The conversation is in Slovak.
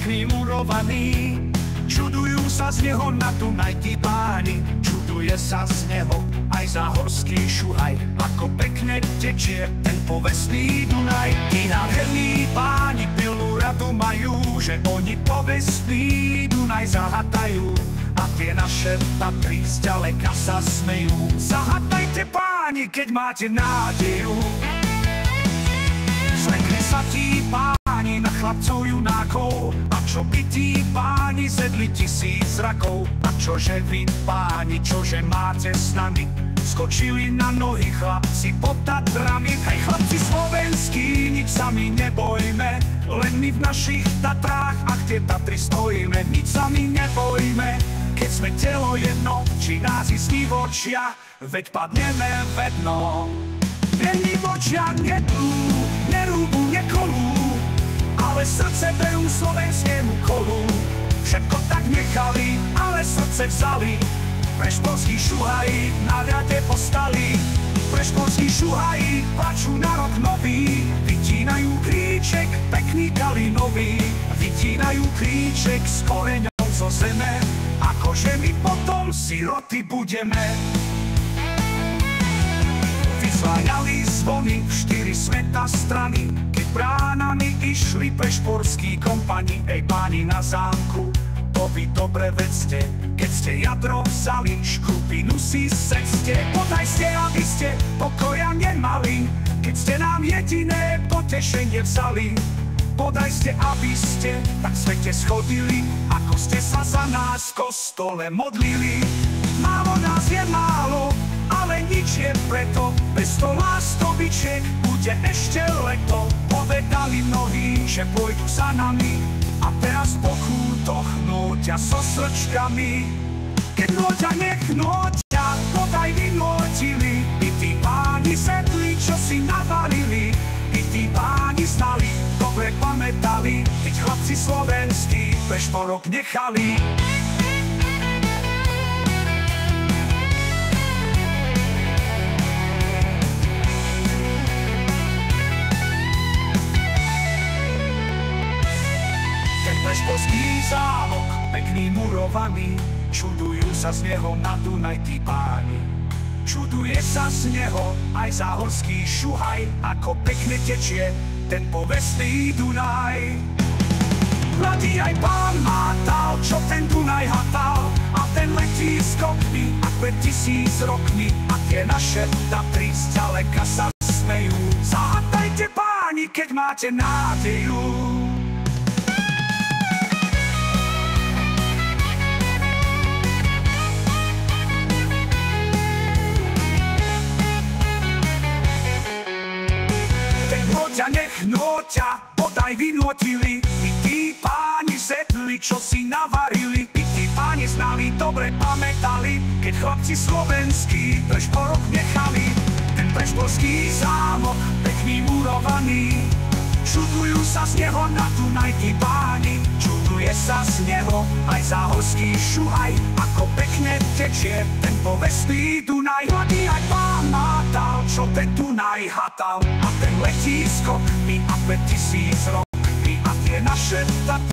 pekný murovaný. Čudujú sa z neho na Dunaj tí páni, čuduje sa z neho aj záhorský Šuhaj. Ako pekne tečie ten povestný Dunaj. Tí nádherní páni pilnú radu majú, že oni povestný Dunaj zahatajú. A tie naše Tatry zďaleka sa smejú. Zahatajte páni, keď máte nádeju. Zlekli sa tí páni na chlapcov junákov. A čo by tí páni zedli 1000 rakov? A čože vy páni, čože máte s nami? Skočili na nohy chlapci pod Tatrami. Hej chlapci slovenskí, nič sami nebojme, len my v našich Tatrách, ak tie Tatry stojíme, nič sami nebojme. Keď sme telo jedno, či nás istí v očiach, veď padneme vedno. Vieni v očiach nedú, nerúbu, nekolú, ale srdce berú slovenskému kolu. Všetko tak nechali, ale srdce vzali. Prešporskí šuhaji na rade postali. Prešporskí šuhaji plačú na rok nový. Vytínajú kríček, pekný kalinový. Vytínajú kríček s koreňou zo zeme. Akože my potom siroty budeme. Vyzváňali zvony v 4 sveta strany, keď bránami išli prešporskí kompani. Ej páni na zámku, to vy dobre vedzte, keď ste jadro vzali, škrupinu si sedzte. Podajste, aby ste pokoja nemali, keď ste nám jediné potešenie vzali. Podajste, aby ste tak svete schodili, ako ste sa za nás v kostole modlili. Málo nás je málo, ale nič je preto, bez stola stobičiek bude ešte leto. Povedali mnohí, že pôjdu za nami, a teraz po kútoch nóťa so srčkami. Keď nóťa nech nóťa, podaj vynótili, i tí páni sedli, čo si navarili. I tí páni znali, dobre pamätali, keď chlapci slovenskí prešporok nechali. Ten prešporský zámok, pekný murovaný, čudujú sa z neho na Dunaj tí páni. Čuduje sa z neho aj záhorský Šuhaj, ako pekne tečie ten povestný Dunaj. Mladý aj pán mátal, čo ten Dunaj hatal, a ten letí skokmi, a pred 1000 rokmi, a tie naše Tatry zďaleka sa smejú. Zahatajte páni, keď máte nádeju. Nech nóťa, podaj vynotili, i tí páni sedli, čo si navarili. I tí páni znali, dobre pamätali, keď chlapci slovenskí prešporok nechali. Ten prešporský zámok, pekný murovaný, čudujú sa z neho na Dunaj tí páni. Čuduje sa z neho aj záhorský Šuhaj, ako pekne tečie ten povestný Dunaj. Mladý aj pán mátal, čo ten Dunaj hatal, a ten letí skokmi, a pred 1000 rokmi, a tie naše Tatry